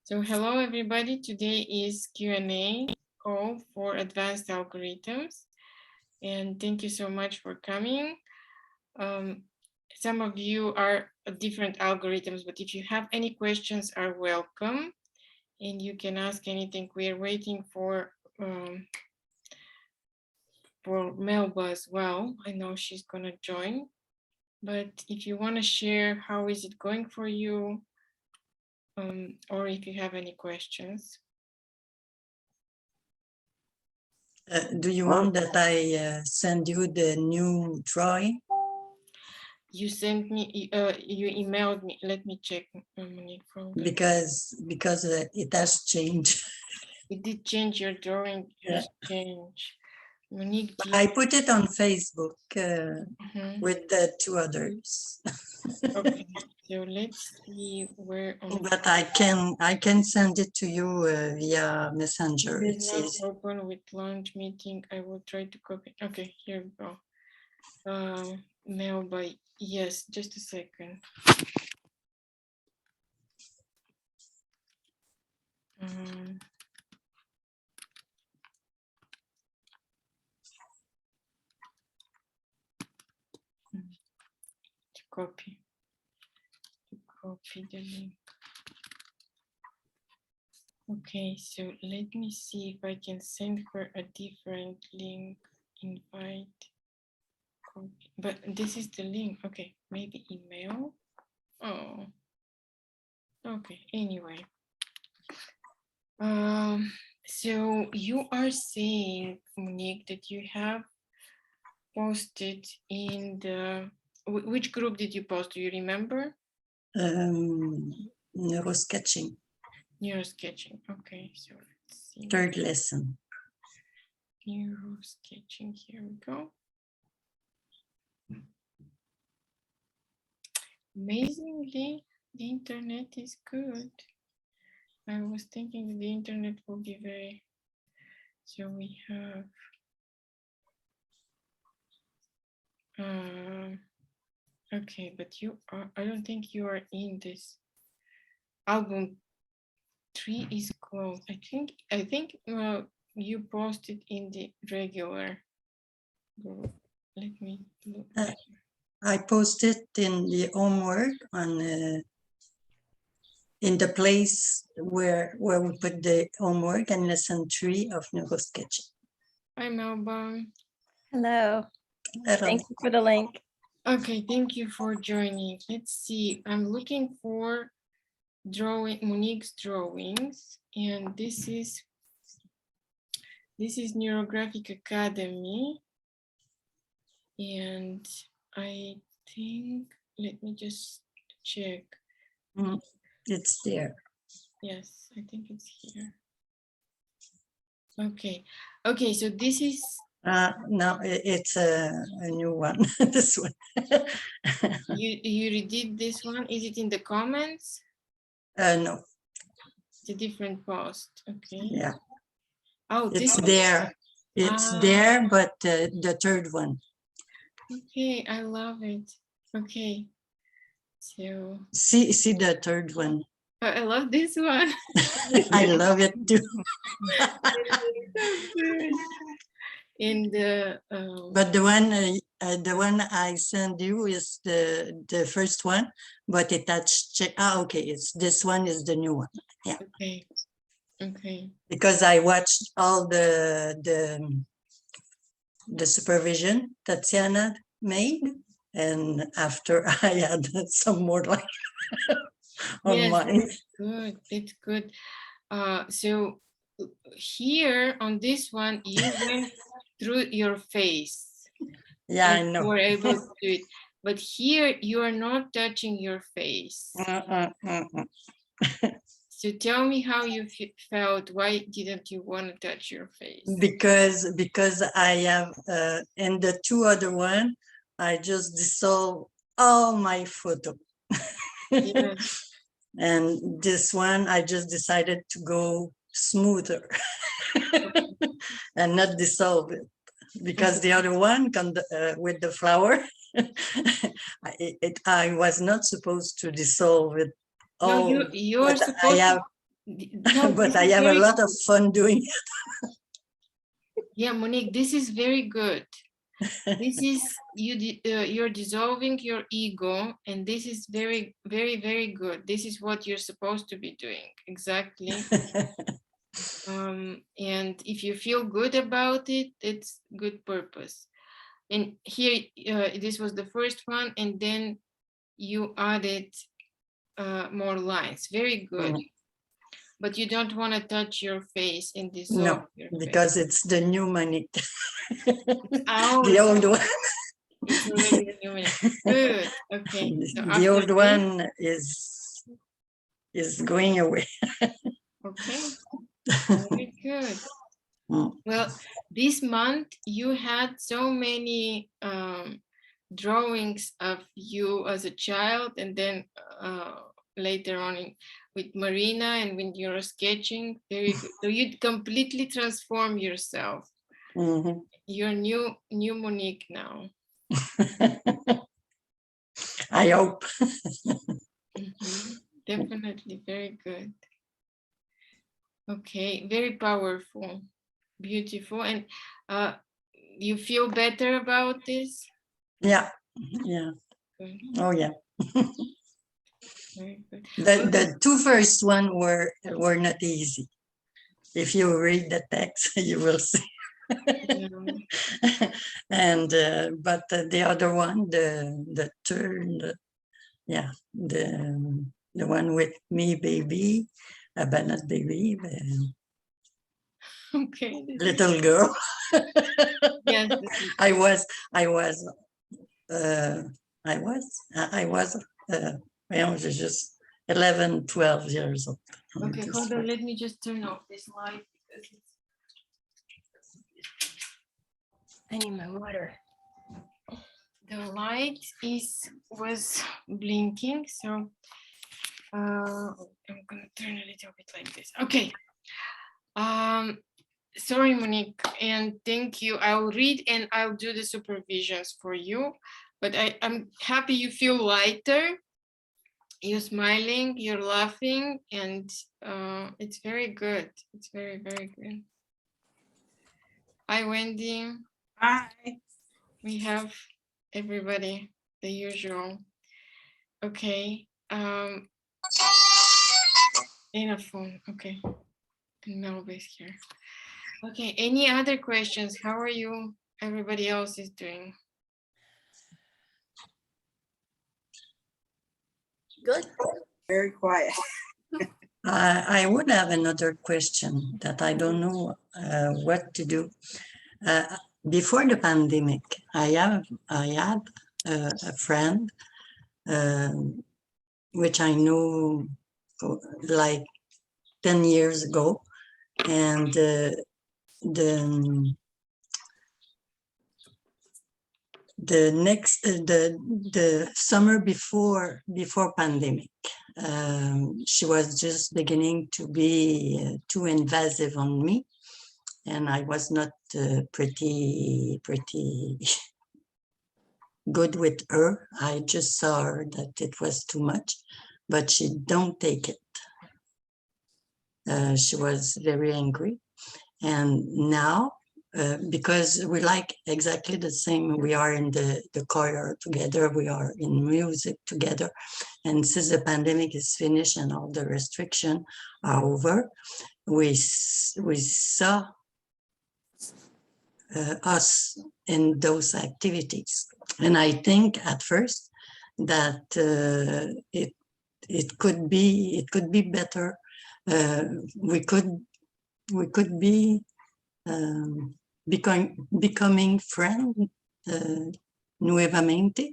So hello everybody, today is Q&A call for advanced algorithms. And thank you so much for coming. Some of you are different algorithms, but if you have any questions are welcome. And you can ask anything. We are waiting for Melba as well. I know she's gonna join. But if you wanna share how is it going for you, or if you have any questions. Do you want that I send you the new drawing? You sent me, you emailed me. Let me check. Because it has changed. It did change, your drawing has changed. Monique, I put it on Facebook Mhm. with the two others. Okay, so let's see where on. But I can send it to you via Messenger. It's It's not easy. open with launch meeting. I will try to copy. Okay, here we go. Mail by, yes, just a second. To copy the link. Okay, so let me see if I can send her a different link, invite, copy. But this is the link. Okay, maybe email. Oh, okay, anyway. So you are saying, Monique, that you have posted in the, which group did you post? Do you remember? Neurosketching. Neurosketching. Okay, so let's see. Third lesson. Neurosketching. Here we go. Amazingly, the internet is good. I was thinking the internet will be very. So we have. Okay, but you are. I don't think you are in this album. 3 is closed. I think you posted in the regular group. Let me look. I posted in the homework on in the place where we put the homework and lesson 3 of neurosketching. Hi, Melba. Hello. Hello. Thank you for the link. Okay, thank you for joining. Let's see. I'm looking for Monique's drawings, and this is Neurographic Academy, and I think, let me just check. It's there. Yes, I think it's here. Okay, so this is no, it's a new one. This one. you redid this one. Is it in the comments? No. It's a different post. Okay. Yeah. Oh, it's there. It's there, but the third one. Okay, I love it. Okay. So see the third one. I love this one. I love it too. So good. In the but the one I send you is the first one, but it touched. Okay, it's this one is the new one. Yeah. Okay. Because I watched all the supervision Tatiana made, and after I had some more like on mine. It's good. It's good. So here on this one, you went through your face. Yeah, I know. You were able to do it. But here you are not touching your face. So tell me how you felt. Why didn't you want to touch your face? Because I have in the two other one, I just dissolve all my photo. Yes. And this one, I just decided to go smoother and not dissolve it. Because the other one with the flower, I was not supposed to dissolve it. No, you are supposed No, but I have a lot of fun doing it. Yeah, Monique, this is very good. This is you're dissolving your ego, and this is very, very, very good. This is what you're supposed to be doing, exactly. And if you feel good about it, it's good purpose. And here, this was the first one, and then you added more lines. Very good. But you don't want to touch your face and dissolve your face. Because it's the new money. Oh, The old one. it's already the new money. Good. Okay. So The old this, one is going away. okay. Very good. Well, this month you had so many drawings of you as a child, and then later on with Marina and when you're sketching. Very good. So you completely transform yourself. You're new Monique now. I hope. Definitely very good. Okay, very powerful, beautiful. And you feel better about this? Yeah. Good. Oh yeah. Very good. The two first one were not easy. If you read the text, you will see. And but the other one, the third, yeah, the one with me, baby, but not baby, okay. Little girl. Yes. I was just 11, 12 years old. Okay, hold on. Let me just turn off this light. I need my water. The light was blinking, so I'm gonna turn a little bit like this. Okay. Sorry, Monique, and thank you. I'll read and I'll do the supervisions for you. But I'm happy you feel lighter. You're smiling, you're laughing, and it's very good. It's very, very good. Hi, Wendy. Hi. We have everybody, the usual. Okay. In a phone. Okay. Melba's here. Okay. Any other questions? How are you? Everybody else is doing. Good. Very quiet. I would have another question that I don't know what to do. Before the pandemic, I had a friend which I knew like 10 years ago, and the summer before pandemic, she was just beginning to be too invasive on me, and I was not pretty good with her. I just saw her that it was too much, but she don't take it. She was very angry, and now because we like exactly the same, we are in the choir together, we are in music together, and since the pandemic is finished and all the restrictions are over, we saw us in those activities. And I think at first that it could be better. We could be becoming friends nuevamente,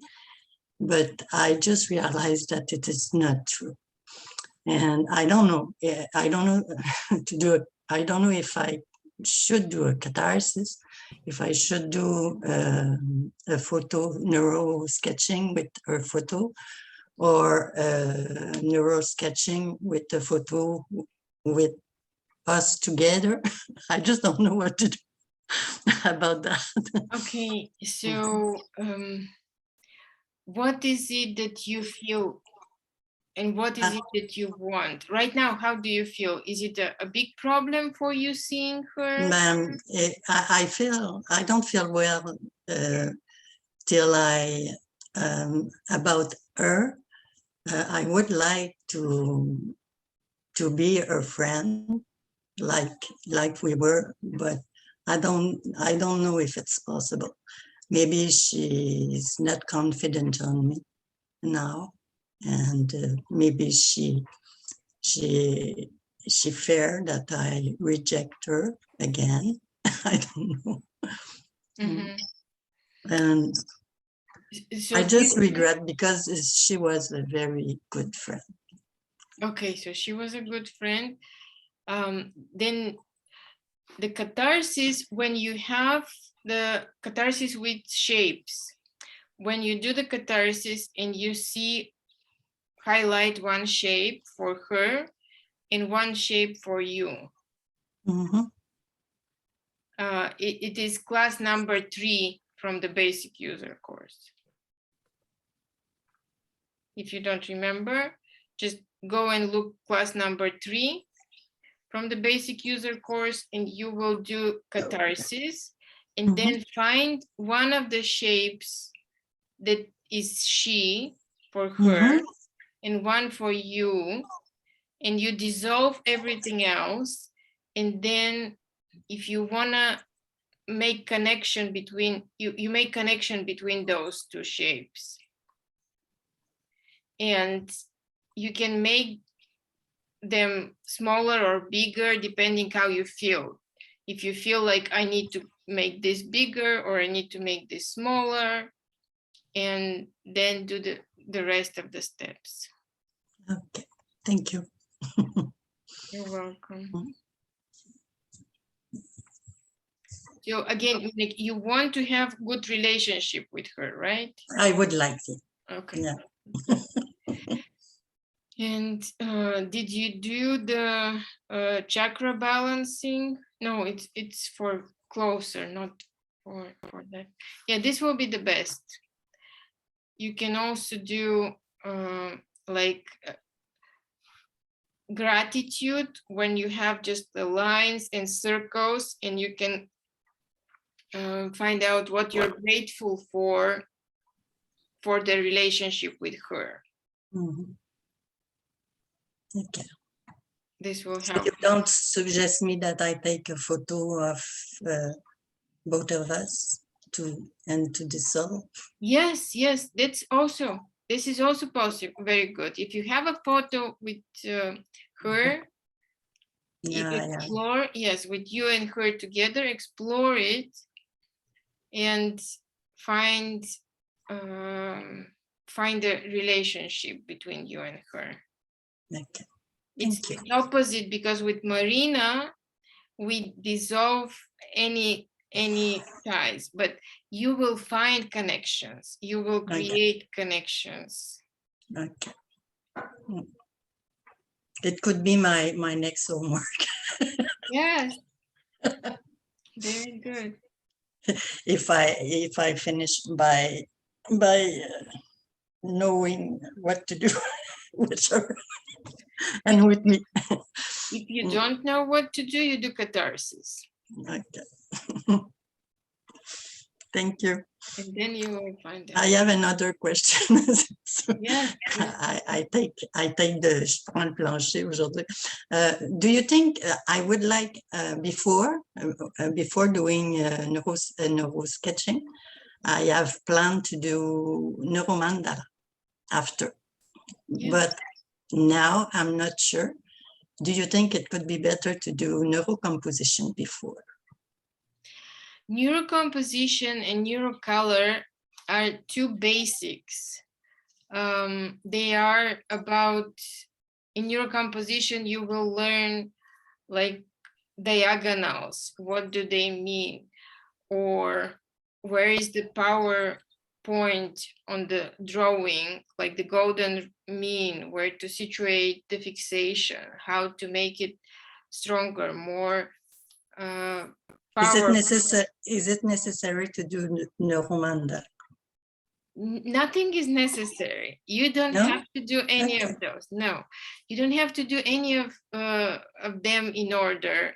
but I just realized that it is not true. And I don't know to do it. I don't know if I should do a catharsis, if I should do a photo neuro sketching with her photo, or neuro sketching with a photo with us together. I just don't know what to do about that. Okay, so what is it that you feel And what is it that you want right now? How do you feel? Is it a big problem for you seeing her? I don't feel well till about her. I would like to be her friend, like we were, but I don't know if it's possible. Maybe she's not confident on me now, and maybe she fear that I reject her again. I don't know. And So I just regret because she was a very good friend. Okay, so she was a good friend. Then the catharsis, when you have the catharsis with shapes, when you do the catharsis and you see, highlight one shape for her and one shape for you. It is class number 3 from the basic user course. If you don't remember, just go and look class number 3 from the basic user course, and you will do catharsis, and then find one of the shapes that is she for her and one for you, and you dissolve everything else. And then if you wanna make connection between, you make connection between those two shapes. And you can make them smaller or bigger depending how you feel. If you feel like I need to make this bigger or I need to make this smaller, and then do the rest of the steps. Okay, thank you. You're welcome. So again, you want to have good relationship with her, right? I would like it. Okay. Yeah. And did you do the chakra balancing? No, it's for closer, not for that. Yeah, this will be the best. You can also do like gratitude when you have just the lines and circles, and you can find out what you're grateful for the relationship with her. Okay. This will So help. you don't suggest me that I take a photo of both of us to dissolve? Yes, this is also possible. Very good. If you have a photo with her, explore, yes, with you and her together, explore it and find a relationship between you and her. Okay. It's opposite, because with Marina, we dissolve any ties, but you will find connections. You will create connections. Okay. It could be my next homework. Yes. Very good. If I finish by knowing what to do with her and with me. If you don't know what to do, you do catharsis. Okay. Thank you. And then you will find out. I have another question. So yes. I take je prends le plancher aujourd'hui. Do you think I would like before doing neuro sketching, I have planned to do neuromandala after, but now I'm not sure. Do you think it could be better to do neurocomposition before? Neurocomposition and neurocolor are two basics. They are about, in neurocomposition, you will learn like diagonals. What do they mean? Or where is the power point on the drawing, like the golden mean, where to situate the fixation, how to make it stronger, more powerful. Is it necessary to do neuromandala? Nothing is necessary. You don't No? have to do any Okay. of those. No, you don't have to do any of them in order,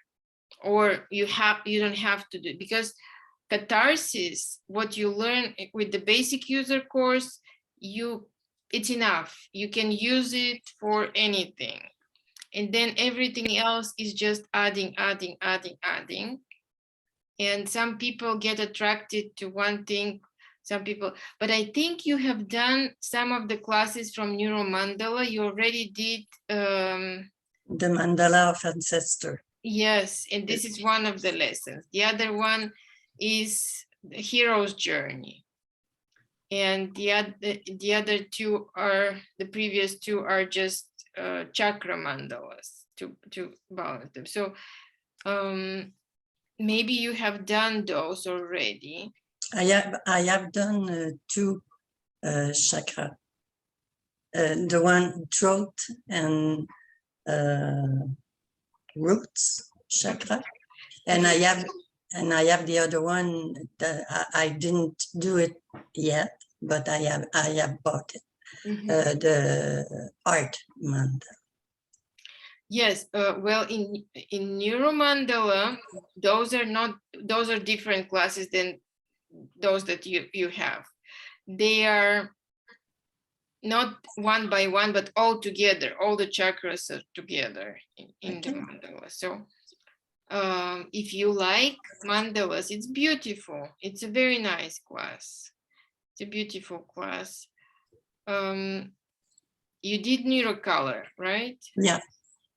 or you don't have to do, because catharsis, what you learn with the basic user course, it's enough. You can use it for anything. And then everything else is just adding. And some people get attracted to one thing, some people, but I think you have done some of the classes from Neuromandala. You already did. The mandala of ancestor. Yes, and this is one of the lessons. The other one is the hero's journey. And the other two are, the previous two are just chakra mandalas to balance them. So maybe you have done those already. I have done 2 chakra. The one throat and roots chakra, and I have the other one that I didn't do it yet, but I have bought it. The art mandala. Yes, well, in Neuromandala, those are different classes than those that you have. They are not one by one, but all together. All the chakras are together in the mandala. So if you like mandalas, it's beautiful. It's a very nice class. It's a beautiful class. You did neurocolor, right? Yeah.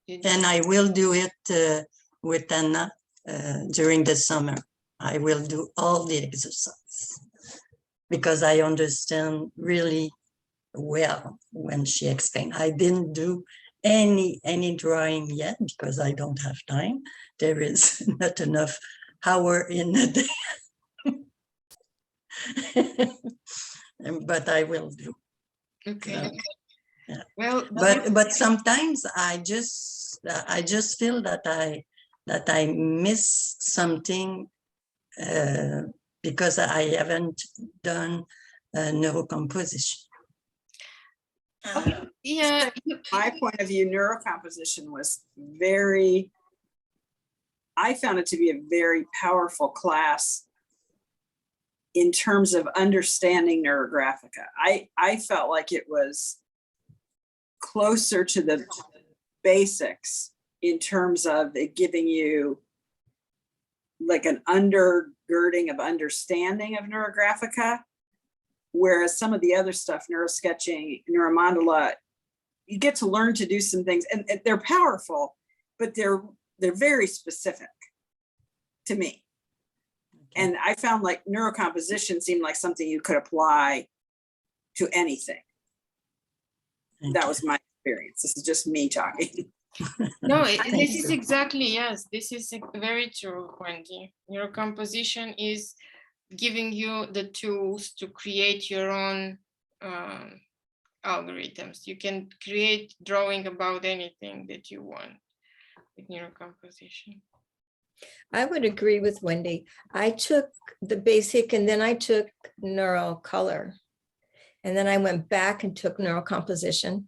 And I will do it with Anna during the summer. I will do all the exercise because I understand really well when she explained. I didn't do any drawing yet because I don't have time. There is not enough hour in the day. But I will do. Okay. Yeah. Well, but sometimes I just feel that I miss something because I haven't done neurocomposition. yeah. My point of view, neurocomposition was I found it to be a very powerful class in terms of understanding Neurographica. I felt like it was closer to the basics in terms of it giving you like an undergirding of understanding of Neurographica, whereas some of the other stuff, neurosketching, neuromandala, you get to learn to do some things, and they're powerful, but they're very specific to me. Okay. And I found like neurocomposition seemed like something you could apply to anything. That was my experience. This is just me talking. No, this is exactly, yes, this is very true, Wendy. Neurocomposition is giving you the tools to create your own algorithms. You can create drawing about anything that you want with neurocomposition. I would agree with Wendy. I took the basic and then I took neurocolor. And then I went back and took neurocomposition.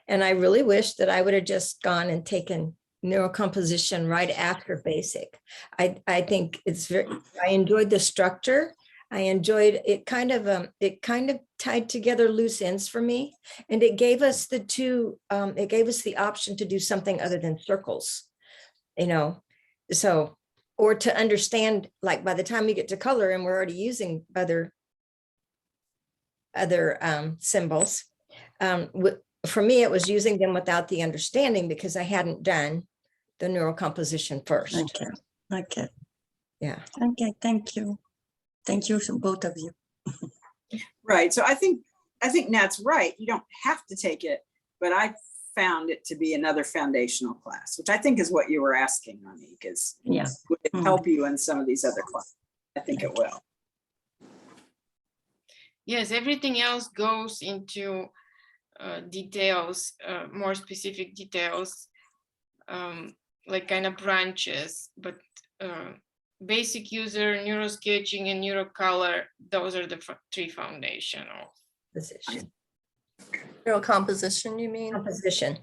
And I really wish that I would have just gone and taken neurocomposition right after basic. I think I enjoyed the structure. I enjoyed it. Kind of tied together loose ends for me. And it gave us the option to do something other than circles, so, or to understand, like by the time we get to color and we're already using other symbols. For me, it was using them without the understanding because I hadn't done the neurocomposition first. Okay. Yeah. Okay. Thank you. Thank you, both of you. Right. So I think Nat's right. You don't have to take it, but I found it to be another foundational class, which I think is what you were asking, Monique, is would it help you in some of these other classes? I think it will. Yes, everything else goes into details, more specific details, like kind of branches, but basic user, neurosketching, and neurocolor. Those are the three foundational. Position, Neurocomposition, you mean? composition.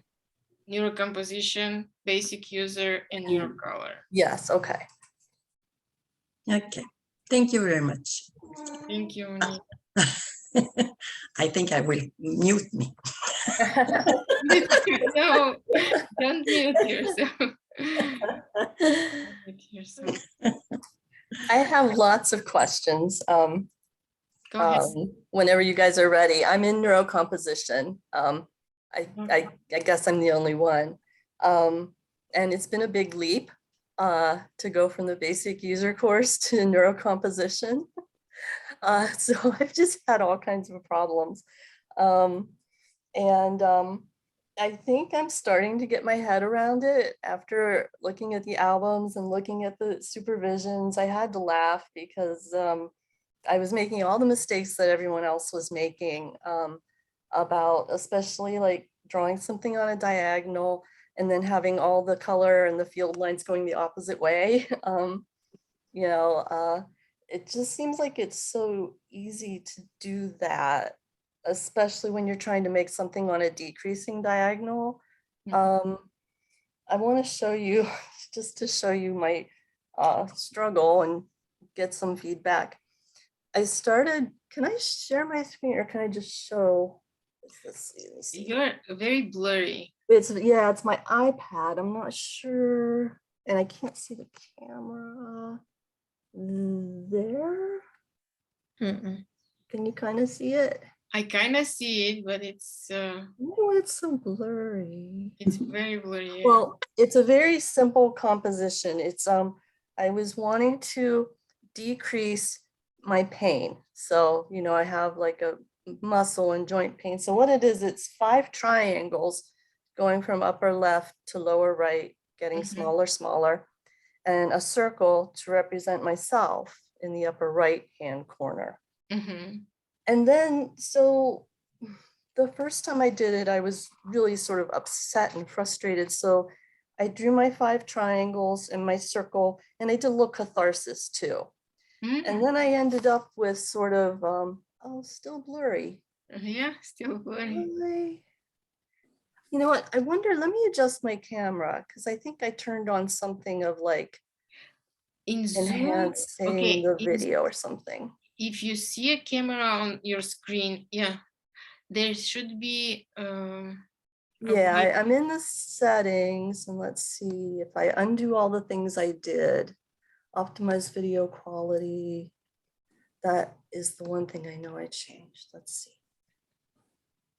Neurocomposition, basic user, and neurocolor. Yes, okay. Okay, thank you very much. Thank you, Monique. I think I will mute me. No, don't mute yourself. Mute yourself. I have lots of questions. Go ahead. Whenever you guys are ready. I'm in neurocomposition. I guess I'm the only one. And it's been a big leap to go from the basic user course to neurocomposition. So I've just had all kinds of problems. I think I'm starting to get my head around it after looking at the albums and looking at the supervisions. I had to laugh because I was making all the mistakes that everyone else was making about, especially like drawing something on a diagonal and then having all the color and the field lines going the opposite way. It just seems like it's so easy to do that, especially when you're trying to make something on a decreasing diagonal. I want to show you, just to show you my struggle and get some feedback. I started, can I share my screen or can I just show? Let's see. You're very blurry. It's my iPad. I'm not sure. And I can't see the camera there. Can you kind of see it? I kind of see it, but it's Oh, it's so blurry. it's very blurry. Well, it's a very simple composition. It's I was wanting to decrease my pain. So, I have like a muscle and joint pain. So what it is, it's 5 triangles going from upper left to lower right, getting smaller, and a circle to represent myself in the upper right hand corner. And then, so the first time I did it, I was really sort of upset and frustrated. So I drew my 5 triangles and my circle, and I did a little catharsis too. And then I ended up with sort of, still blurry. Yeah, still blurry. You know what? I wonder, let me adjust my camera because I think I turned on something of like In Zoom, enhancing the video or something. If you see a camera on your screen, yeah, there should be. Yeah, I'm in the settings and let's see if I undo all the things I did. Optimize video quality. That is the one thing I know I changed. Let's see.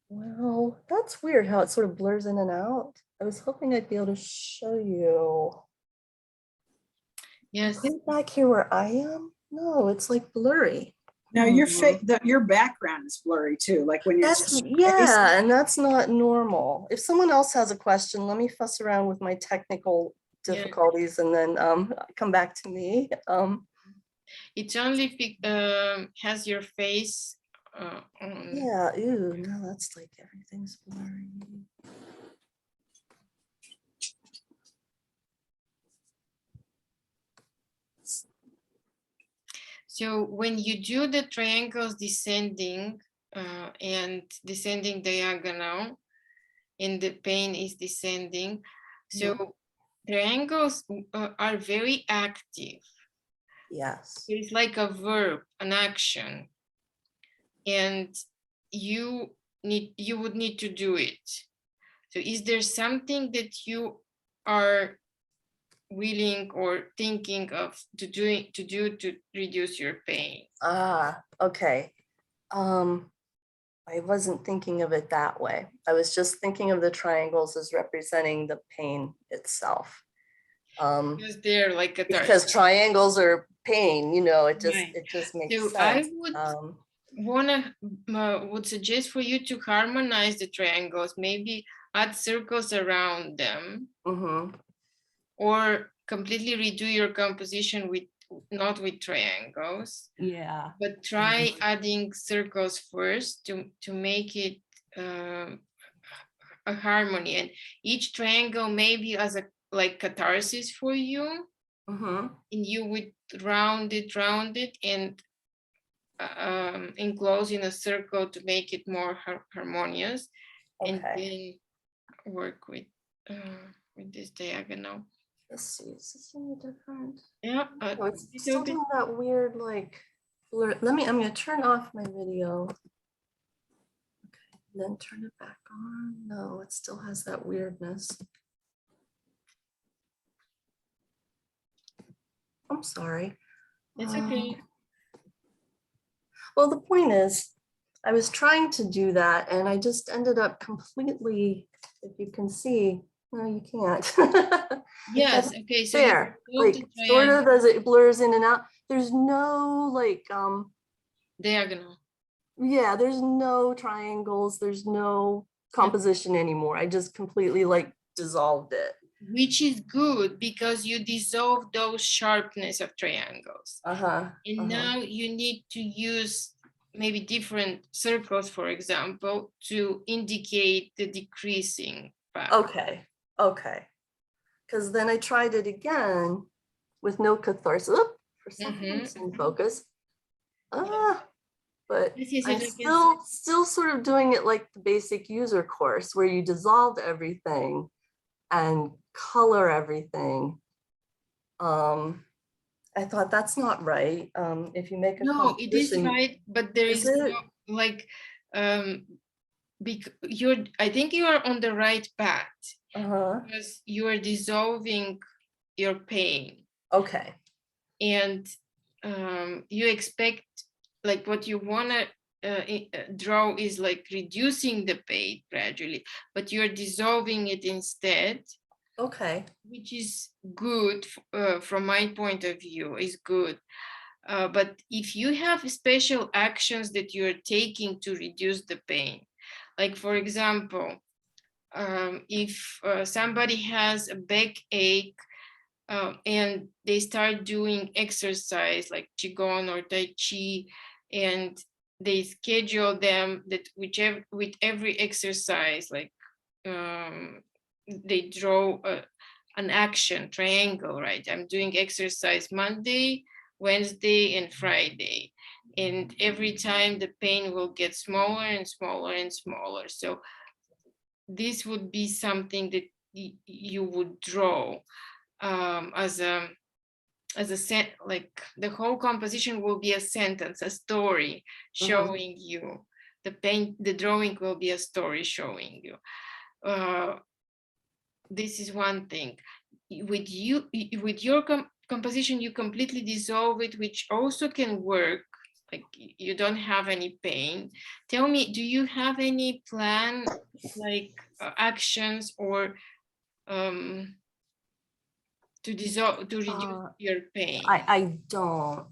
Well, that's weird how it sort of blurs in and out. I was hoping I'd be able to show you. Yes. Right back here where I am? No, it's like blurry. Now your background is blurry too, like when you're. Yeah, and that's not normal. If someone else has a question, let me fuss around with my technical difficulties and then come back to me. It only has your face on. Yeah, ew, no, that's like everything's blurry. So when you do the triangles descending and descending diagonal, and the pain is descending, so triangles are very active. Yes. It's like a verb, an action, and you would need to do it. So is there something that you are willing or thinking of to do to reduce your pain? Okay. I wasn't thinking of it that way. I was just thinking of the triangles as representing the pain itself. Because they're like because triangles are pain, it just makes so sense. I would suggest for you to harmonize the triangles, maybe add circles around them, or completely redo your composition not with triangles. Yeah. But try adding circles first to make it a harmony, and each triangle maybe as a like catharsis for you. Mhm. and you would round it, and enclose in a circle to make it more harmonious, and Okay. then work with this diagonal. Let's see. Is this any different? Yeah, Oh, it's it's still okay. doing that weird like blur. I'm gonna turn off my video. Okay, then turn it back on. No, it still has that weirdness. I'm sorry. It's okay. Well, the point is, I was trying to do that and I just ended up completely, if you can see, no, you can't. Yes, okay, so you There, remove like the sort triangle of as it blurs in and out. There's no like, diagonal. yeah, there's no triangles. There's no composition anymore. I just completely like dissolved it. Which is good because you dissolve those sharpness of triangles. Uh-huh. And now you need to use maybe different circles, for example, to indicate the decreasing path. Okay, okay. Because then I tried it again with no catharsis. Oop, for some reason it's in focus. But Yes, yes, I'm yes, I can still sort of doing it like the basic user course where you dissolve everything and color everything. I thought that's not right. If you make a No, it is composition, right, but there is is it? no, like, I think you are on the right path because you are dissolving your pain, Okay. and you expect, like, what you want to draw is like reducing the pain gradually, but you're dissolving it instead, Okay. which is good from my point of view, is good. But if you have special actions that you're taking to reduce the pain, like for example, if somebody has a backache and they start doing exercise like Qigong or Tai Chi, and they schedule them that with every exercise, like they draw an action triangle, right? I'm doing exercise Monday, Wednesday, and Friday. And every time the pain will get smaller and smaller and smaller. So this would be something that you would draw as a set, like the whole composition will be a sentence, a story showing you the pain. The drawing will be a story showing you. This is one thing. With your composition, you completely dissolve it, which also can work. Like you don't have any pain. Tell me, do you have any plan, like actions or to reduce your pain? I don't.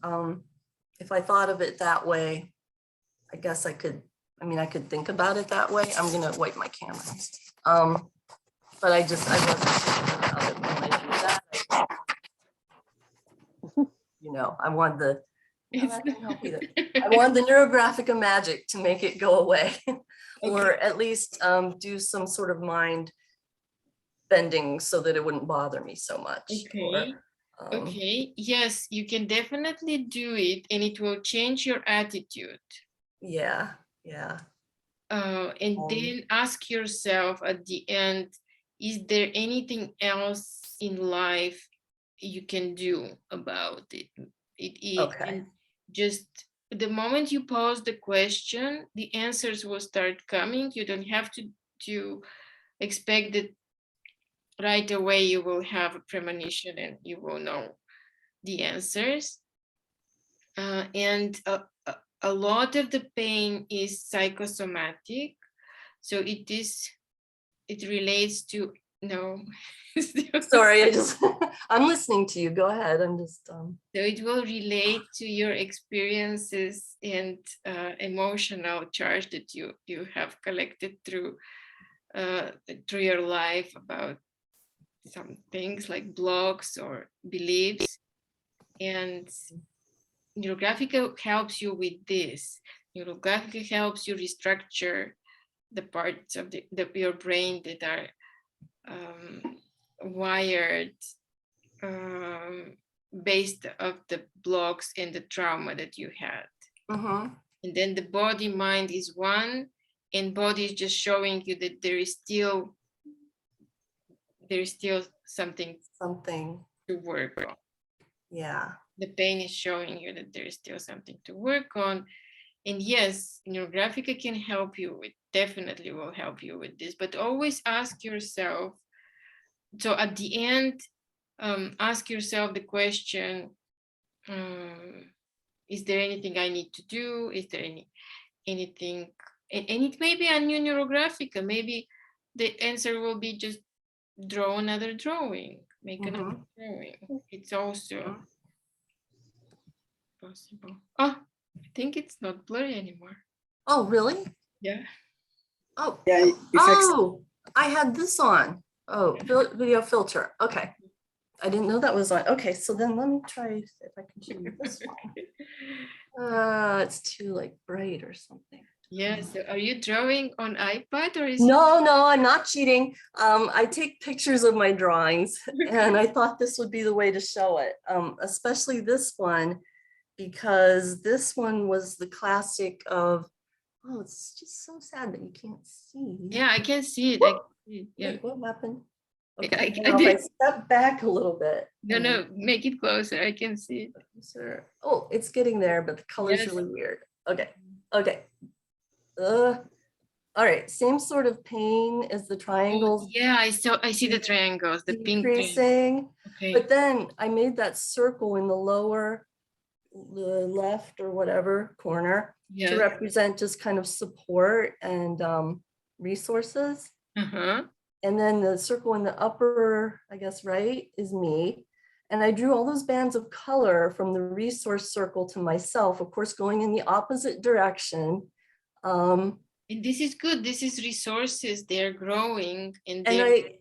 If I thought of it that way, I guess I could think about it that way. I'm gonna wipe my camera. But I wasn't thinking about it when I do that. You know, I want the that didn't help either. I want the Neurographica magic to make it go away, or at least do some sort of mind bending so that it wouldn't bother me so much. Okay. Okay. Yes, you can definitely do it, and it will change your attitude. Yeah. Yeah. And then ask yourself at the end, is there anything else in life you can do about it? Okay. And just the moment you pose the question, the answers will start coming. You don't have to expect that right away you will have a premonition and you will know the answers. And a lot of the pain is psychosomatic. So it relates to, no. Sorry, I'm listening to you. Go ahead. I'm just. So it will relate to your experiences and emotional charge that you have collected through your life about some things like blocks or beliefs. And Neurographica helps you with this. Neurographica helps you restructure the parts of your brain that are wired based of the blocks and the trauma that you had. Mm-hmm. And then the body mind is one, and body is just showing you that there is still something to work on. Yeah. The pain is showing you that there is still something to work on. And yes, Neurographica can help you with, definitely will help you with this, but always ask yourself, so at the end, ask yourself the question, is there anything I need to do? Is there anything, and it may be a new Neurographica, maybe the answer will be just draw another drawing, make another drawing. It's also possible. Oh, I think it's not blurry anymore. Oh, really? Yeah. Oh, Yeah, you fixed it. oh, I had this on. Oh, video filter. Okay. I didn't know that was on. Okay, so then let me try if I can show you this one. It's too like bright or something. Yeah, so are you drawing on iPad or is No, I'm not cheating. I take pictures of my drawings and I thought this would be the way to show it, especially this one, because this one was the classic of, oh, it's just so sad that you can't see. Yeah, I can see it. I can see it. Yeah. Wait, what happened? I- Okay, I now if I did- step back a little bit. No, make it closer. I can see it. Closer. Oh, it's getting there, but the color's Yes. really weird. Okay. All right, same sort of pain as the triangles. Yeah, I see the triangles, the pink triangles. Decreasing, Okay. but then I made that circle in the lower, the left or whatever corner to Yeah. represent just kind of support and resources. Uh-huh. And then the circle in the upper, I guess, right, is me. And I drew all those bands of color from the resource circle to myself, of course, going in the opposite direction. And this is good. This is resources. They're growing and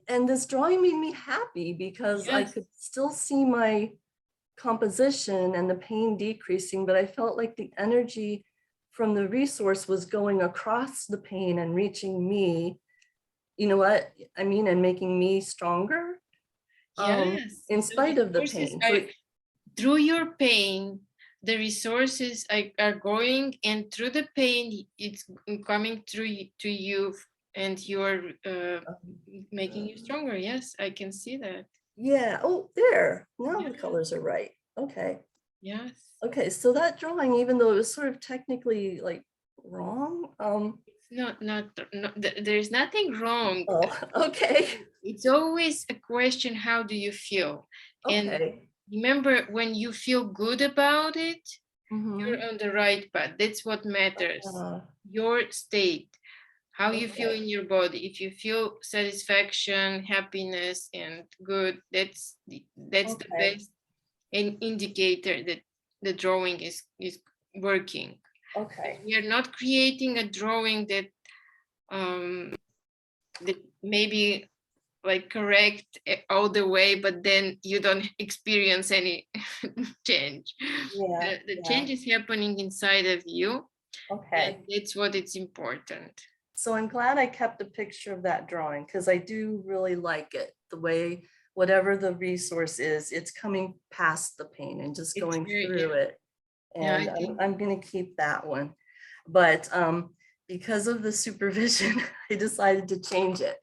And this drawing made me happy because I Yes. could still see my composition and the pain decreasing, but I felt like the energy from the resource was going across the pain and reaching me. You know what I mean? And making me stronger. yes. In So spite of the resources pain. So are- through your pain, the resources are going, and through the pain, it's coming through to you, and you're making you stronger. Yes, I can see that. yeah, oh, there, now the Yeah. colors are right. Okay. Yes. Okay, so that drawing, even though it was sort of technically like wrong, There's nothing wrong. oh, okay, It's always a question, how do you feel? And okay. remember, when you feel good about it, Mhm. you're on the right path. That's what matters. Your state, how you feel Okay. in your body. If you feel satisfaction, happiness, and good, that's the Okay. best indicator that the drawing is working. Okay, We are not creating a drawing that that maybe like correct all the way, but then you don't experience any change. yeah, The yeah. change is happening inside of you, Okay. and that's what it's important. So I'm glad I kept a picture of that drawing because I do really like it, the way whatever the resource is, it's coming past the pain and just It's going very- through it. Yeah, I And think- I'm gonna keep that one. But because of the supervision, I decided to change it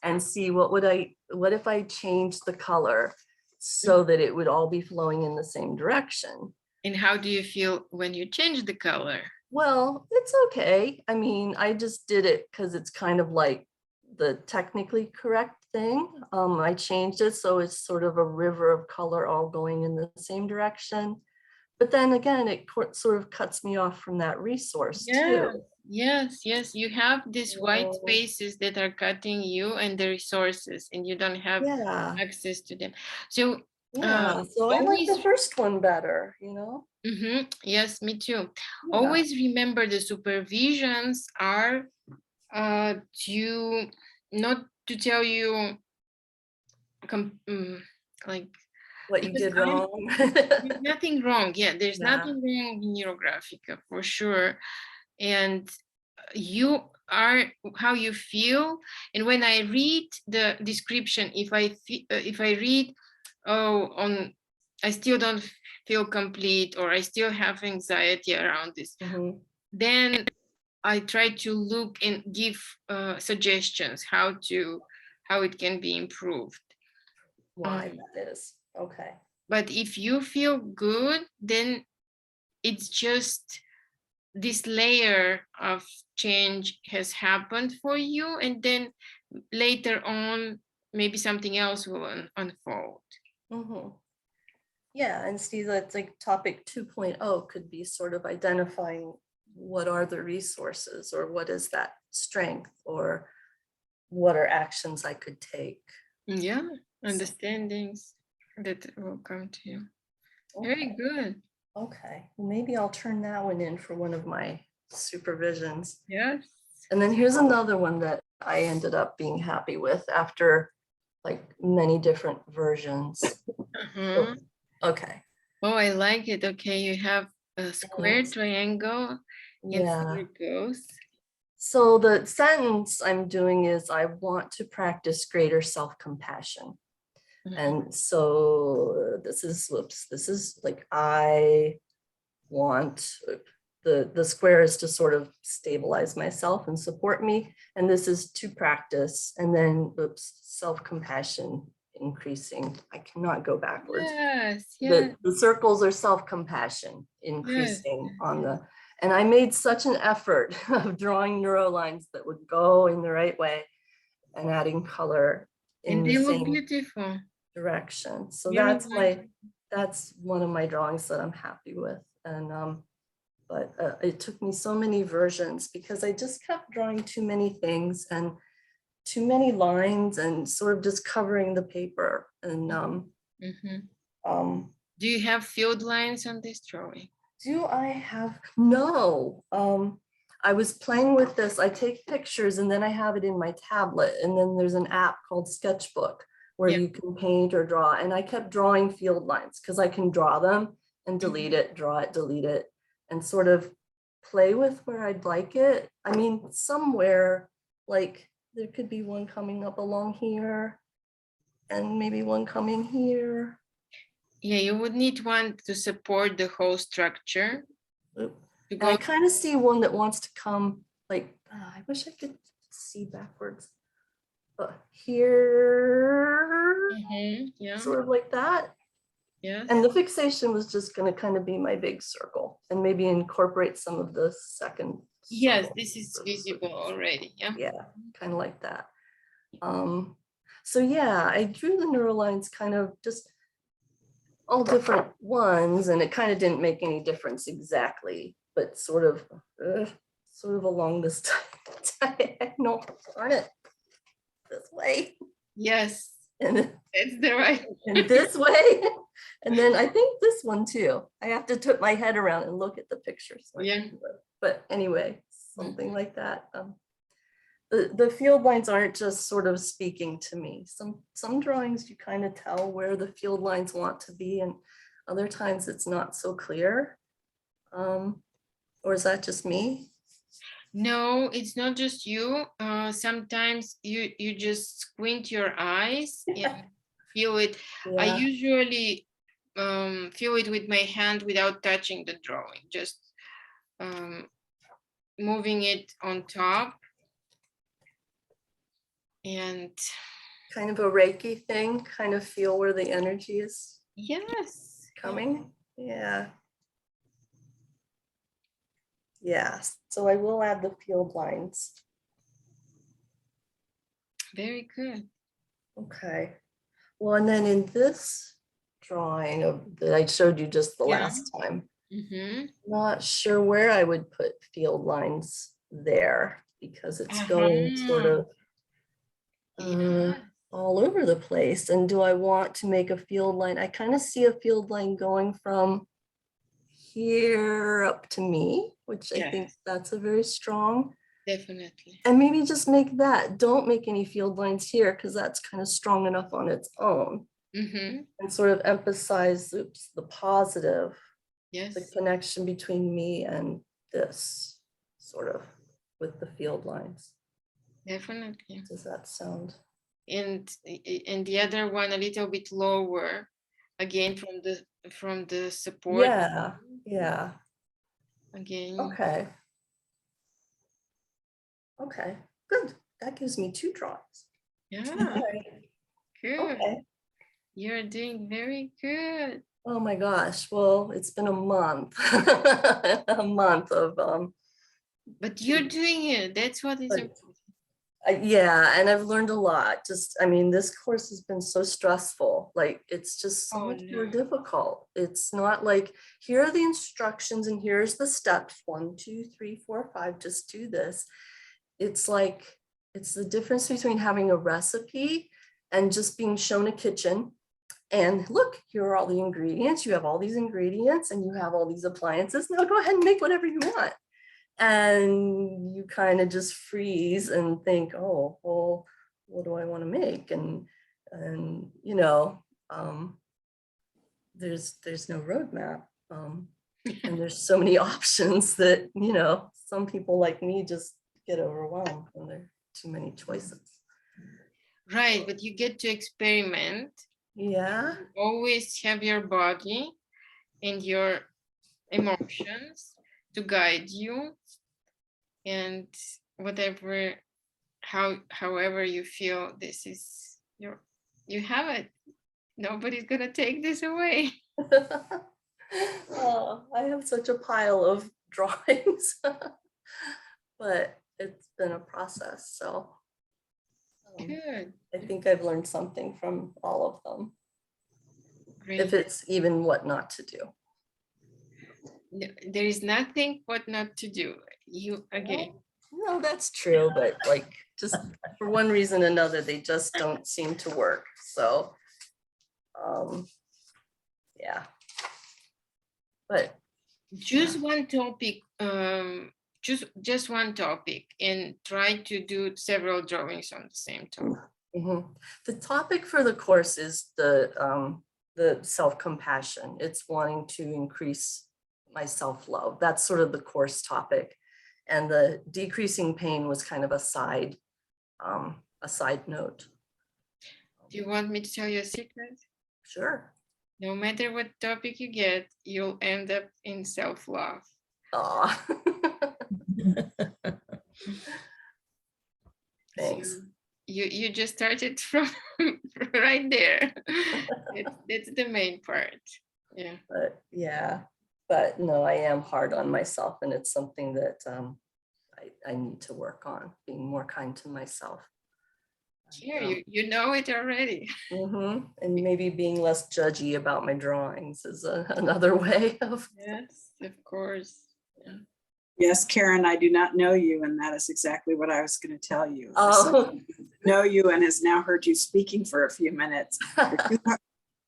and see what if I changed the color so that it would all be flowing in the same direction. And how do you feel when you change the color? Well, it's okay. I mean, I just did it because it's kind of like the technically correct thing. I changed it so it's sort of a river of color all going in the same direction. But then again, it sort of cuts me off from that resource too. Yes, you have these white So- spaces that are cutting you and the resources, and you don't have Yeah, access to them. So yeah. So I like the always- first one better, you know? yes, me too. Yeah. Always remember the supervisions are not to tell you like What you because did wrong. there's nothing wrong. Yeah, there's Yeah. nothing wrong in Neurographica for sure. And you are how you feel. And when I read the description, if I read, oh, on I still don't feel complete, or I still have anxiety around this, Mhm. then I try to look and give suggestions how it can be improved. Why that is. Okay. But if you feel good, then it's just this layer of change has happened for you, and then later on maybe something else will unfold. Mhm. Yeah, and see, that's like topic 2.0 could be sort of identifying what are the resources, or what is that strength, or what are actions I could take. Yeah, understandings that will come to you. Very Okay. good. Okay, well, maybe I'll turn that one in for one of my supervisions. Yes. And then here's another one that I ended up being happy with after like many different versions. Uh-huh. Okay. Oh, I like it. Okay, you have a square, triangle, and Yeah. circles. So the sentence I'm doing is, I want to practice greater self-compassion. And so this is, whoops, this is like, I want, the square is to sort of stabilize myself and support me. And this is to practice. And then, oops, self-compassion increasing. I cannot go backwards. Yes, yes, The circles are self-compassion increasing on the, and I made such an effort of drawing neurolines that would go in the right way and adding color in and the they look same beautiful. direction. So Very that's one of my drawings that I'm happy with. And but it took me so many versions because I just kept drawing too many things and too many lines and sort of just covering the paper. And Do you have field lines on this drawing? do I have, no. I was playing with this. I take pictures and then I have it in my tablet. And then there's an app called Sketchbook where you can paint or draw. And I kept drawing field lines because I can draw them and delete it, draw it, delete it, and sort of play with where I'd like it. I mean, somewhere like there could be one coming up along here and maybe one coming here. Yeah, you would need one to support the whole structure. And I kind of see one that wants to come like, I wish I could see backwards. Here, yeah. sort of like that. Yes. And the fixation was just going to kind of be my big circle and maybe incorporate some of the second. Yes, this is visible already. Yeah. Yeah, kind of like that. So yeah, I drew the neurolines kind of just all different ones, and it kind of didn't make any difference exactly, but sort of along this diagonal, darn it, this way. Yes, and that's the right. And this way. And then I think this one too. I have to tip my head around and look at the picture. So but anyway, something like that. The field lines aren't just sort of speaking to me. Some drawings you kind of tell where the field lines want to be, and other times it's not so clear. Or is that just me? No, it's not just you. Sometimes you just squint your eyes and feel it. Yeah. I usually feel it with my hand without touching the drawing, just moving it on top. And kind of a Reiki thing, kind of feel where the energy is coming. Yeah. Yeah, so I will add the field lines. Very good. Okay. Well, and then in this drawing that I showed you just the last time, not sure where I would put field lines there because it's going sort of all over the place. And do I want to make a field line? I kind of see a field line going from here up to me, which I think that's a very strong. Definitely. And maybe just make that. Don't make any field lines here because that's kind of strong enough on its own. And sort of emphasize, the positive, the connection between me and this, sort of, with the field lines. Definitely. Does that sound? And the other one a little bit lower again from the support. Yeah. Again. Okay. Okay, good. That gives me 2 drawings. Yeah. All right. Good. Okay. You're doing very good. Oh my gosh. Well, it's been a month. A month of But you're doing it. That's what is But- important. yeah, and I've learned a lot. Just, I mean, this course has been so stressful. Like, it's just so Oh, much more no. difficult. It's not like, here are the instructions and here's the steps, 1, 2, 3, 4, 5, just do this. It's like, it's the difference between having a recipe and just being shown a kitchen. And look, here are all the ingredients. You have all these ingredients and you have all these appliances. Now go ahead and make whatever you want. And you kind of just freeze and think, oh, well, what do I want to make? And you know, there's no roadmap. And there's so many options that, you know, some people like me just get overwhelmed when there are too many choices. Right, but you get to experiment. Yeah. You always have your body and your emotions to guide you, and whatever, however you feel, this is you have it. Nobody's gonna take this away. Oh, I have such a pile of drawings, but it's been a process. So Good. I think I've learned something from all of them, Great. if it's even what not to do. There is nothing what not to do. You again. No, that's true, but like, just for one reason or another, they just don't seem to work. So, yeah. But Choose one topic, choose just one topic and try to do several drawings on the same topic. the topic for the course is the self-compassion. It's wanting to increase my self-love. That's sort of the course topic. And the decreasing pain was kind of a side note. Do you want me to tell you a secret? Sure. No matter what topic you get, you'll end up in self-love. Aw. Thanks. So you just started from right there. That's the main part. Yeah. But yeah, but no, I am hard on myself, and it's something that I need to work on, being more kind to myself. Here, you know it already. And maybe being less judgy about my drawings is another way of. Yes, of course. Yeah. Yes, Karen, I do not know you, and that is exactly what I was going to tell you. Oh. Know you and has now heard you speaking for a few minutes.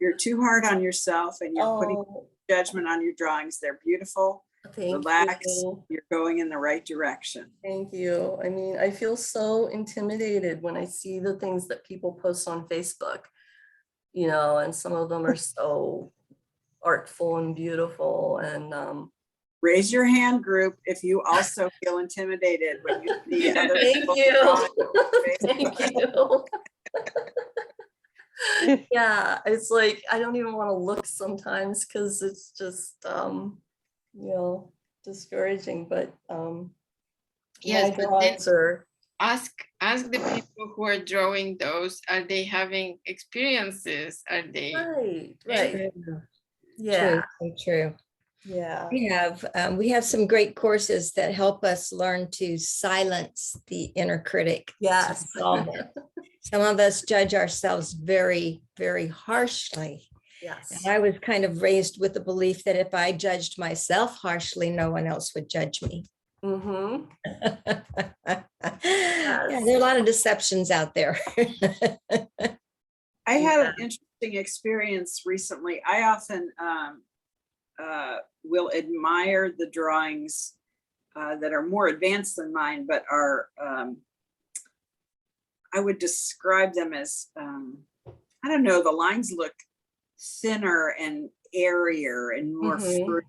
You're too hard on yourself, and you're putting judgment on your drawings. They're beautiful. Relax. You're going in the right direction. Thank you. I mean, I feel so intimidated when I see the things that people post on Facebook, you know, and some of them are so artful and beautiful. And raise your hand, group, if you also feel intimidated when you see other Thank people you. drawing. Thank you. Yeah, it's like I don't even want to look sometimes because it's just you know, discouraging. But yes, my but then drawings are. ask the people who are drawing those, are they having experiences? Are they Right. Yeah. True. Yeah. We have some great courses that help us learn to silence the inner critic. Yes. To solve it. Some of us judge ourselves very, very harshly. Yes. And I was kind of raised with the belief that if I judged myself harshly, no one else would judge me. Mm-hmm. Yeah, there are a lot of deceptions out there. I had an interesting experience recently. I often will admire the drawings that are more advanced than mine, but are, I would describe them as, I don't know, the lines look thinner and airier and more free.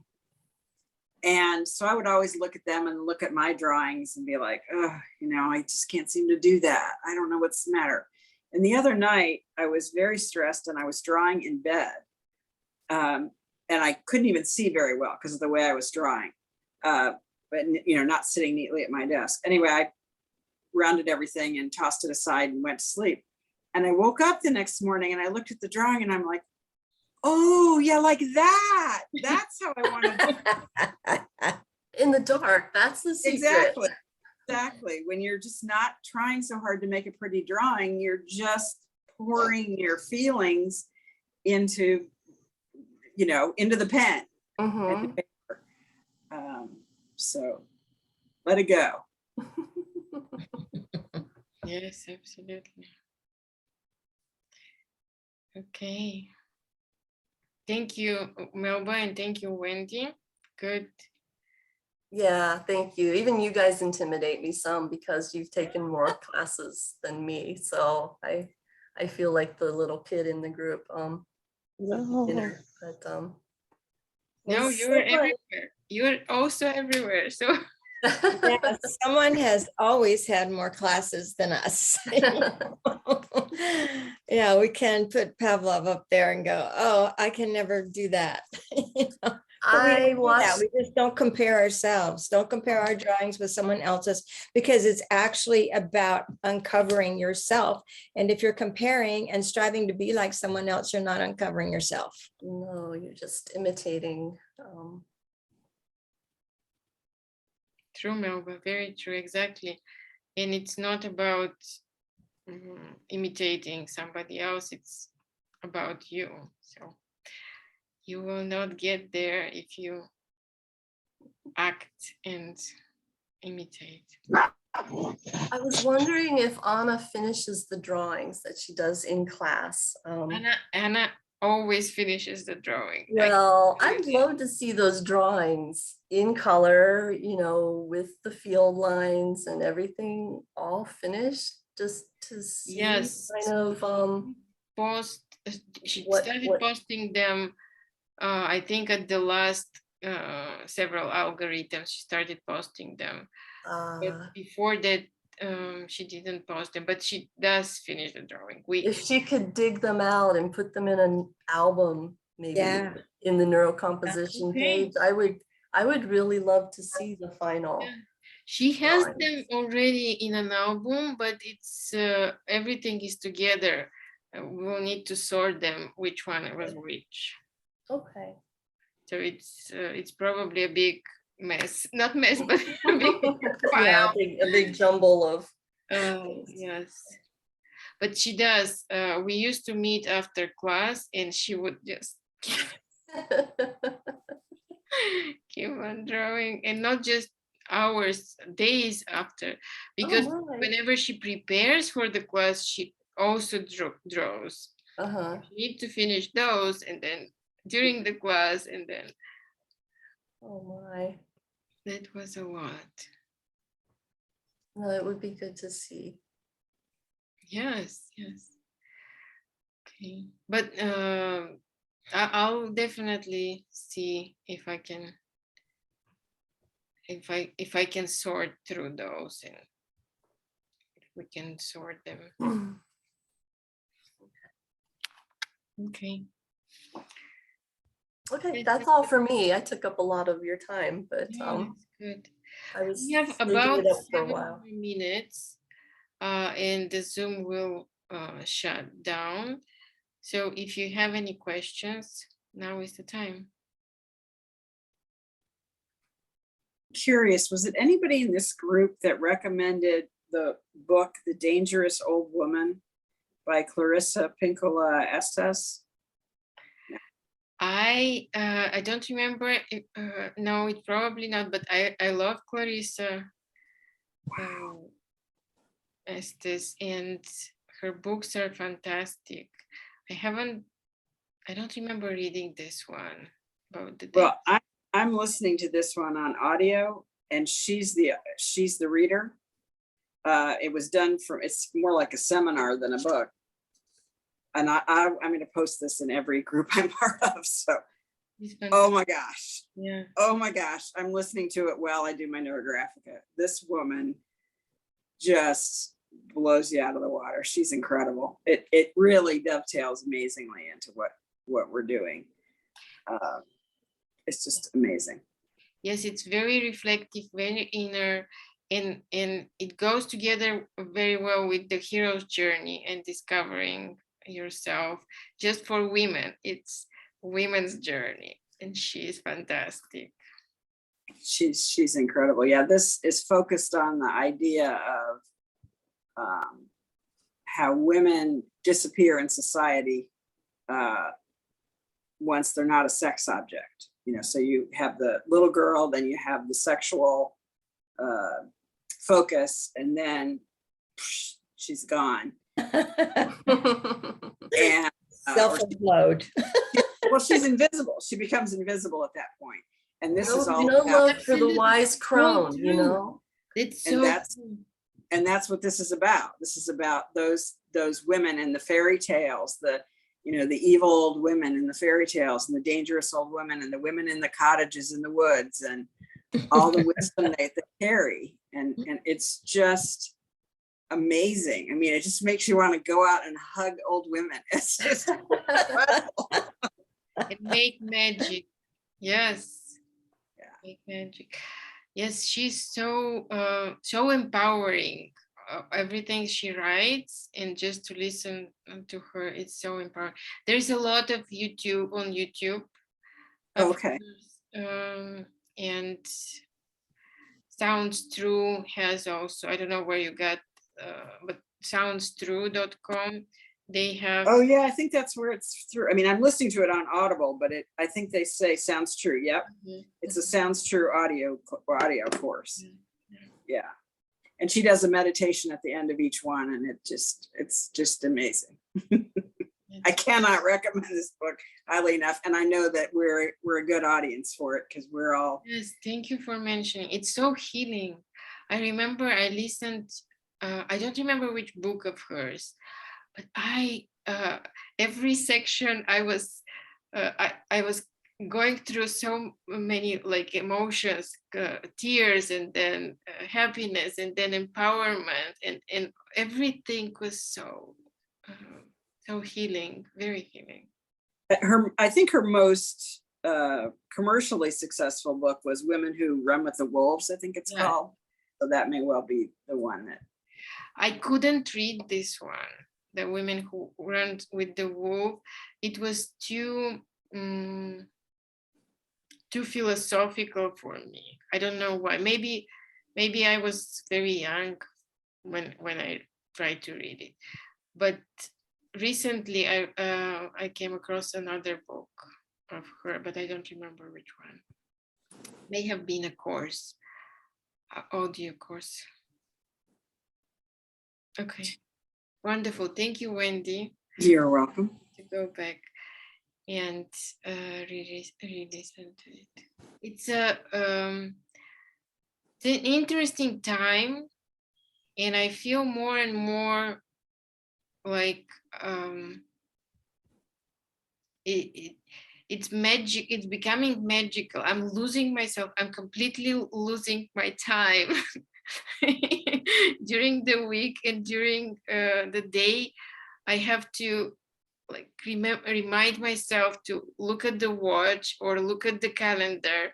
And so I would always look at them and look at my drawings and be like, oh, you know, I just can't seem to do that. I don't know what's the matter. And the other night I was very stressed and I was drawing in bed. and I couldn't even see very well because of the way I was drawing, but not sitting neatly at my desk. Anyway, I rounded everything and tossed it aside and went to sleep. And I woke up the next morning and I looked at the drawing and I'm like, oh yeah, like that. That's how I want to. In the dark, that's the secret. Exactly. When you're just not trying so hard to make a pretty drawing, you're just pouring your feelings into the pen. And the paper. So let it go. Yes, absolutely. Okay. Thank you, Melba, and thank you, Wendy. Good. Yeah, thank you. Even you guys intimidate me some because you've taken more classes than me. So I feel like the little kid in the group. No. But No, it's you're so fun. everywhere. You're also everywhere. So Yeah, someone has always had more classes than us. Yeah, we can put Pavlov up there and go, oh, I can never do that. But we don't do that. watched. We just don't compare ourselves. Don't compare our drawings with someone else's, because it's actually about uncovering yourself. And if you're comparing and striving to be like someone else, you're not uncovering yourself. No, you're just imitating. true, Melba, very true, exactly. And it's not about imitating somebody else, it's about you. So you will not get there if you act and imitate. I was wondering if Anna finishes the drawings that she does in class. Anna always finishes the drawing. Well, I'd love to see those drawings in color, with the field lines and everything all finished, just to see Yes. kind of She what- started what- posting them, I think at the last several algorithms, she started posting them. But before that, she didn't post them, but she does finish the drawing. if she could dig them out and put them in an album, maybe Yeah. in the Neuro-Composition Okay. page, I would really love to see the final. Yeah. She has drawings. them already in an album, but it's everything is together. We will need to sort them, which one was which. Okay. So it's probably a big mess, not mess, but a big Yeah, file. a big jumble of. Yes, but she does. We used to meet after class, and she would just keep on drawing, and not just hours, days after, because my. whenever she prepares for the class, she also draws. Uh-huh. You need to finish those, and then during the class, and then Oh my. that was a lot. No, it would be good to see. Yes, yes. Okay, but I'll definitely see if I can, if I can sort through those, and if we can sort them. Okay. Okay, that's all for me. I took up a lot of your time, but Yeah, that's good. I was We have thinking about it up for a 7 while. more minutes, and the Zoom will shut down. So if you have any questions, now is the time. Curious, was it anybody in this group that recommended the book, The Dangerous Old Woman by Clarissa Pinkola Estes? I don't remember. No, it's probably not. But I love Clarissa Estes, and her books are fantastic. I don't remember reading this one about the. Well, I'm listening to this one on audio, and she's the reader. It was done it's more like a seminar than a book. And I'm going to post this in every group I'm part of. So, oh my gosh. Yeah. Oh my gosh. I'm listening to it while I do my Neurographica. This woman just blows you out of the water. She's incredible. It really dovetails amazingly into what we're doing. it's just amazing. Yes, it's very reflective, very inner, and it goes together very well with the hero's journey and discovering yourself. Just for women, it's women's journey, and she is fantastic. She's incredible. Yeah, this is focused on the idea of how women disappear in society once they're not a sex object. You know, so you have the little girl, then you have the sexual focus, and then she's gone. And Self-implode. well, she's invisible. She becomes invisible at that point. And this is all no about, love for the wise crone, you know. It's and so that's what this is about. This is about those women in the fairy tales, the evil old women in the fairy tales, and the dangerous old women, and the women in the cottages in the woods, and all the wisdom they carry. And it's just amazing. I mean, it just makes you want to go out and hug old women. It's just incredible. and make magic. Yes. Yeah. Make magic. Yes, she's so empowering. Everything she writes, and just to listen to her, it's so empowering. There's a lot of YouTube on YouTube. Okay. And Sounds True has also, I don't know where you got, but soundstrue.com. They have. Oh yeah, I think that's where it's through. I mean, I'm listening to it on Audible, but I think they say Sounds True. Yep. Mm-hmm. It's a Sounds True audio course. Mm-hmm. Yeah. And she does a meditation at the end of each one, and it's just amazing. I cannot recommend this book highly enough, and I know that we're a good audience for it because we're all. Yes, thank you for mentioning. It's so healing. I remember I listened. I don't remember which book of hers, but every section I was going through so many like emotions, tears, and then happiness, and then empowerment, and everything was so healing, very healing. I think her most commercially successful book was Women Who Run with the Wolves, I think it's called. So that may well be the one that. I couldn't read this one, The Women Who Run with the Wolf. It was too philosophical for me. I don't know why. Maybe I was very young when I tried to read it. But recently I came across another book of her, but I don't remember which one. May have been a course, an audio course. Okay, wonderful. Thank you, Wendy. You're welcome. To go back and re-listen to it. It's an interesting time, and I feel more and more like it's magic. It's becoming magical. I'm losing myself. I'm completely losing my time during the week and during the day. I have to like remind myself to look at the watch or look at the calendar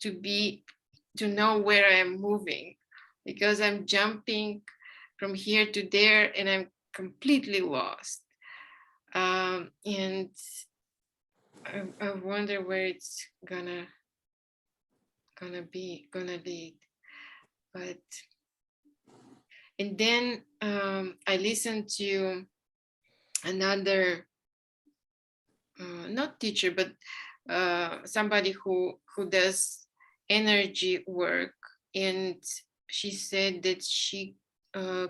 to know where I am moving, because I'm jumping from here to there and I'm completely lost. And I wonder where it's gonna lead. But and then I listened to another not teacher, but somebody who does energy work, and she said that she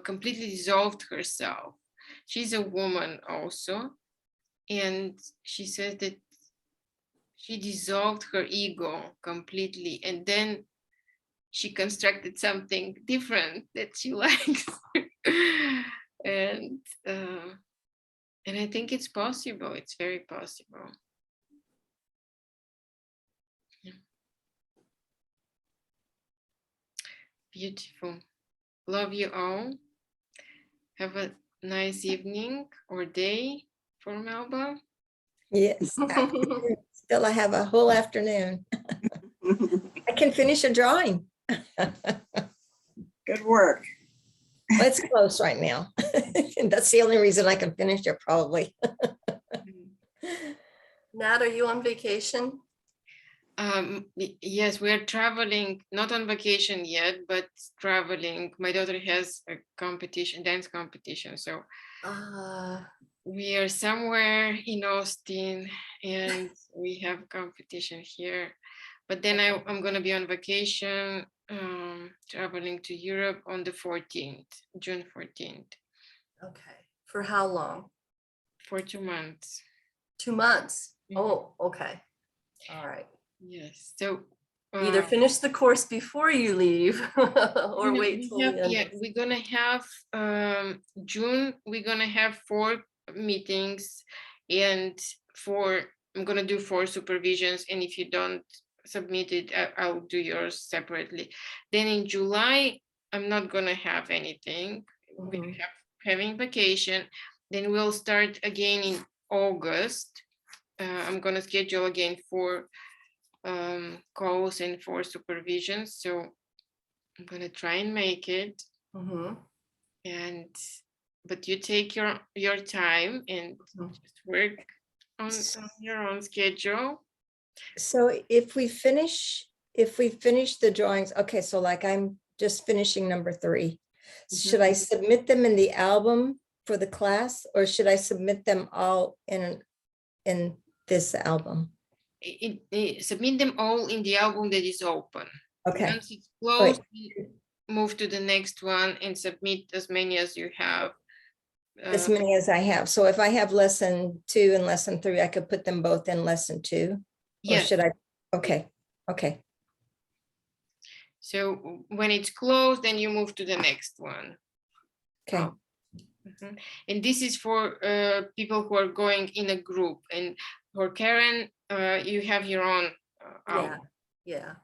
completely dissolved herself. She's a woman also, and she said that she dissolved her ego completely, and then she constructed something different that she likes. And I think it's possible. It's very possible. Yeah. Beautiful. Love you all. Have a nice evening or day for Melba. Yes. Still, I have a whole afternoon. I can finish a drawing. Good work. It's close right now. That's the only reason I can finish it probably. Nat, are you on vacation? Yes, we're traveling, not on vacation yet, but traveling. My daughter has a competition, dance competition. So we are somewhere in Austin and we have competition here. But then I'm going to be on vacation, traveling to Europe on the 14th, June 14th. Okay. For how long? For 2 months. 2 months. Mhm. Oh, okay. All right. Yes. So Either finish the course before you leave or no, wait till the end. yeah, we're gonna have June, we're gonna have 4 meetings and I'm gonna do 4 supervisions, and if you don't submit it, I'll do yours separately. Then in July, I'm not gonna have anything. We're Mhm. having vacation. Then we'll start again in August. I'm gonna schedule again 4 calls and 4 supervisions. So I'm gonna try and make it. Mhm. But you take your time and just work on your own schedule. So if we finish the drawings, okay, so like I'm just finishing number 3. Should I submit them in the album for the class, or should I submit them all in this album? Submit them all in the album that is open. Okay. Once it's closed, move to the next one and submit as many as you have. As many as I have. So if I have lesson 2 and lesson 3, I could put them both in lesson 2? Yes. Or should I? Okay. So when it's closed, then you move to the next one. Okay. And this is for people who are going in a group. And for Karen, you have your own album Yeah.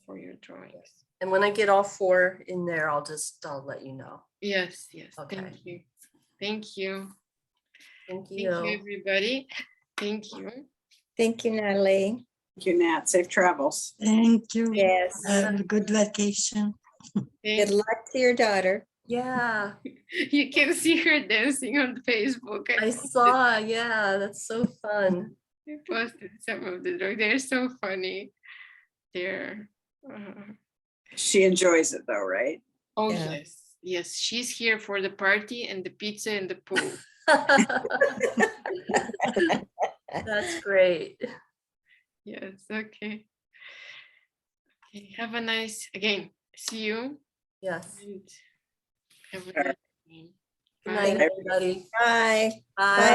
for your drawings. And when I get all 4 in there, I'll let you know. Yes. Okay. Thank you. Thank you. Thank Thank you, everybody. Thank you. Thank you, Natalie. Thank you, Nat. Safe travels. Thank you. Yes. Have a good vacation. Good luck to your daughter. Yeah, You can see her dancing on Facebook. I saw. Yeah, that's so fun. I posted some of the drawings. They're so funny. She enjoys it though, right? Oh, Yeah. yes. She's here for the party and the pizza and the pool. That's great. Yes. Okay. Have a nice, again, see you. Yes. And have a Sure. nice evening. Good night, Bye. everybody. Bye. Bye.